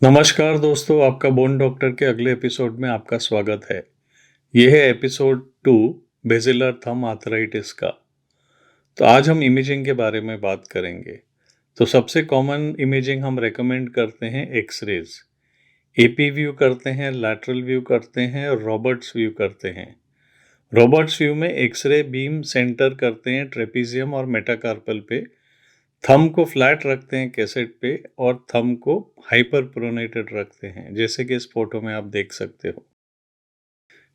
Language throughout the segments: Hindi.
नमस्कार दोस्तों, आपका बोन डॉक्टर के अगले एपिसोड में आपका स्वागत है। यह है एपिसोड 2 बेसिलर थंब आर्थराइटिस का। तो आज हम इमेजिंग के बारे में बात करेंगे। तो सबसे कॉमन इमेजिंग हम रेकमेंड करते हैं एक्सरेज। एपी व्यू करते हैं, लैटरल व्यू करते हैं और रॉबर्ट्स व्यू करते हैं। रॉबर्ट्स व्यू में एक्सरे बीम सेंटर करते हैं ट्रेपीजियम और मेटाकार्पल पे, थंब को फ्लैट रखते हैं कैसेट पे और थंब को हाइपर प्रोनेटेड रखते हैं, जैसे कि इस फोटो में आप देख सकते हो।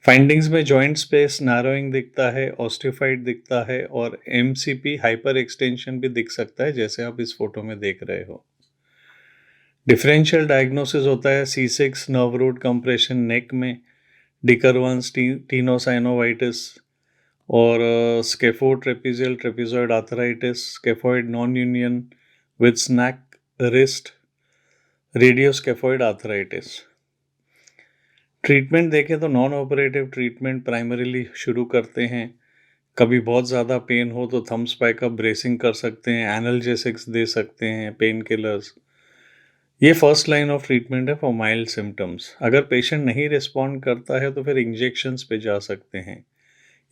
फाइंडिंग्स में जॉइंट स्पेस नैरोइंग दिखता है, ऑस्टिफाइड दिखता है और एमसीपी हाइपर एक्सटेंशन भी दिख सकता है, जैसे आप इस फोटो में देख रहे हो। डिफरेंशियल डायग्नोसिस होता है C6 नर्व रूट कंप्रेशन नेक में, डिकरवंस टीनोसाइनोवाइटिस और scaphoid trapezial trapezoid arthritis, scaphoid non union with SNAC wrist, radioscaphoid arthritis. Treatment देखें तो नॉन ऑपरेटिव ट्रीटमेंट प्राइमरीली शुरू करते हैं। कभी बहुत ज़्यादा पेन हो तो थंब स्पाइक अप ब्रेसिंग कर सकते हैं, एनाल्जेसिक्स दे सकते हैं, पेन किलर्स। ये फर्स्ट लाइन ऑफ ट्रीटमेंट है फॉर माइल्ड सिम्टम्स। अगर पेशेंट नहीं रिस्पॉन्ड करता है तो फिर इंजेक्शंस पे जा सकते हैं।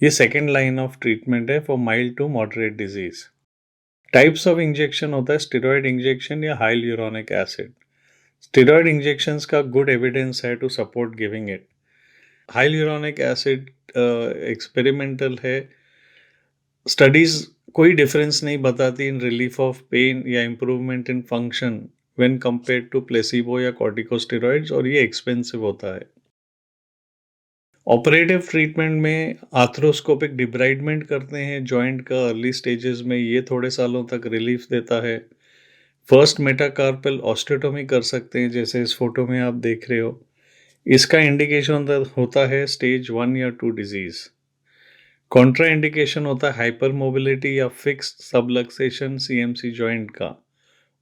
ये सेकेंड लाइन ऑफ ट्रीटमेंट है for mild to moderate disease. Types of injection होता है स्टेरॉइड इंजेक्शन या हाइल्यूरोनिक एसिड। स्टेरॉइड इंजेक्शंस का गुड एविडेंस है to support giving it. Hyaluronic acid experimental है। स्टडीज कोई डिफरेंस नहीं बताती इन रिलीफ ऑफ पेन या improvement in function when compared to placebo या कॉर्टिकोस्टेरॉइड्स, और ये एक्सपेंसिव होता है। ऑपरेटिव ट्रीटमेंट में आर्थ्रोस्कोपिक डिब्राइडमेंट करते हैं जॉइंट का अर्ली स्टेजेस में, ये थोड़े सालों तक रिलीफ देता है। फर्स्ट मेटाकार्पल ऑस्टियोटोमी कर सकते हैं, जैसे इस फोटो में आप देख रहे हो। इसका इंडिकेशन होता है स्टेज 1 या 2 डिजीज। कॉन्ट्रा इंडिकेशन होता है हाइपर मोबिलिटी या फिक्स्ड सबलक्सेशन CMC जॉइंट का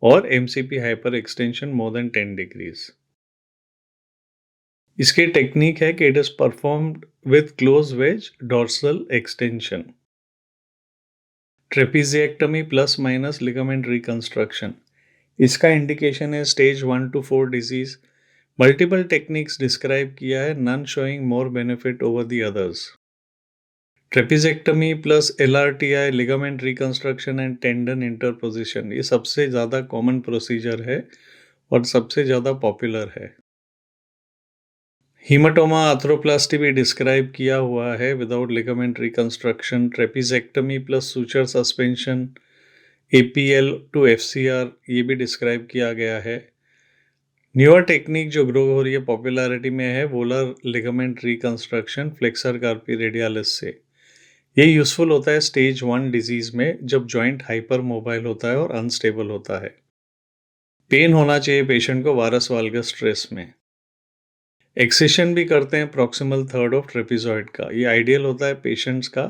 और MCP hyper extension more than 10 degrees. इसकी टेक्निक है कि it is performed with close wedge dorsal extension. Trapeziectomy plus minus ligament reconstruction. इसका इंडिकेशन है stage 1 to 4 disease. Multiple techniques describe किया है, none showing more benefit over the others. Trapeziectomy plus LRTI ligament reconstruction and tendon interposition, ये सबसे ज़्यादा कॉमन प्रोसीजर है और सबसे ज़्यादा पॉपुलर है। हीमाटोमा आर्थ्रोप्लास्टी भी डिस्क्राइब किया हुआ है without ligament reconstruction. Trapeziectomy plus suture suspension, APL to FCR, ये भी डिस्क्राइब किया गया है। न्यूअर टेक्निक जो ग्रो हो रही है पॉपुलैरिटी में है volar ligament reconstruction flexor कार्पी radialis से। ये यूजफुल होता है स्टेज 1 डिजीज में, जब जॉइंट हाइपर मोबाइल होता है और अनस्टेबल होता है। पेन होना चाहिए पेशेंट को वारस वाल्गस स्ट्रेस में। एक्सेशन भी करते हैं प्रॉक्सिमल थर्ड ऑफ ट्रेपीजॉइड का। ये आइडियल होता है पेशेंट्स का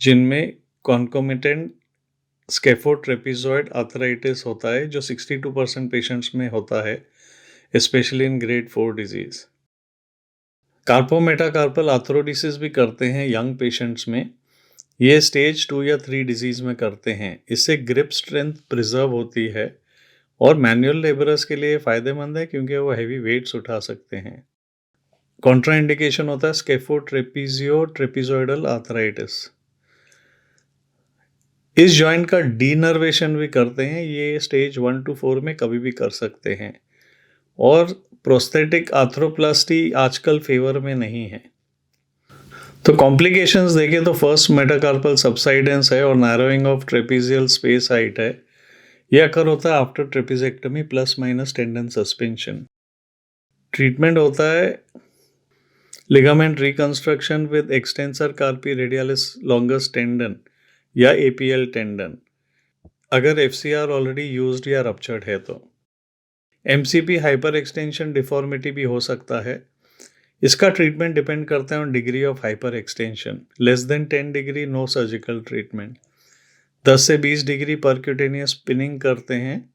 जिनमें कॉन्कोमिटेंट स्केफोड ट्रेपीजॉइड आर्थराइटिस होता है, जो 62% पेशेंट्स में होता है, specially in grade 4 disease. Carpometacarpal arthrodesis भी करते हैं यंग पेशेंट्स में। ये स्टेज 2 या 3 डिजीज में करते हैं। इससे ग्रिप स्ट्रेंथ प्रिजर्व होती है और मैनुअल लेबरर्स के लिए फायदेमंद है क्योंकि वो हैवी वेट्स उठा सकते हैं। कॉन्ट्राइंडिकेशन होता है स्केफोट्रेपीजियो ट्रेपीजॉइडल आर्थराइटिस। इस जॉइंट का डीनर्वेशन भी करते हैं। ये स्टेज 1 to 4 में कभी भी कर सकते हैं। और प्रोस्थेटिक आर्थ्रोप्लास्टी आजकल फेवर में नहीं है। तो कॉम्प्लिकेशंस देखें तो फर्स्ट मेटाकार्पल सबसाइडेंस है और narrowing of trapezial space height है। यह अकर होता है after trapeziectomy plus minus tendon suspension. Treatment होता है ligament reconstruction with extensor carpi radialis longus tendon या APL टेंडन, अगर FCR ऑलरेडी यूज्ड या रप्चर्ड है तो। MCP हाइपर एक्सटेंशन डिफॉर्मिटी भी हो सकता है। इसका ट्रीटमेंट डिपेंड करता है on degree of hyperextension. Less than 10 degree no surgical treatment. 10 से 20 डिग्री परक्यूटेनियस स्पिनिंग करते हैं।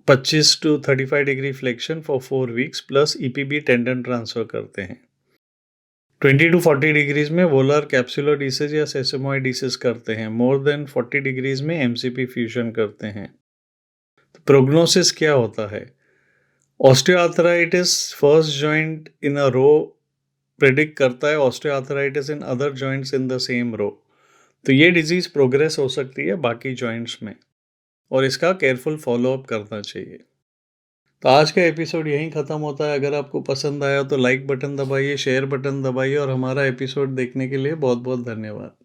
25 to 35 degree flexion for 4 weeks plus EPB tendon transfer करते हैं। 20 to 40 डिग्रीज में वोलर कैप्सुलोडिसिस या सेसेमोइडिसिस करते हैं। मोर देन 40 डिग्रीज में MCP फ्यूजन करते हैं। प्रोग्नोसिस क्या होता है? Osteoarthritis first joint in a row predict करता है osteoarthritis in other joints in the same row. तो ये डिजीज़ प्रोग्रेस हो सकती है बाकी जॉइंट्स में और इसका केयरफुल फॉलोअप करना चाहिए। तो आज का एपिसोड यहीं ख़त्म होता है। अगर आपको पसंद आया तो लाइक बटन दबाइए, शेयर बटन दबाइए और हमारा एपिसोड देखने के लिए बहुत बहुत धन्यवाद।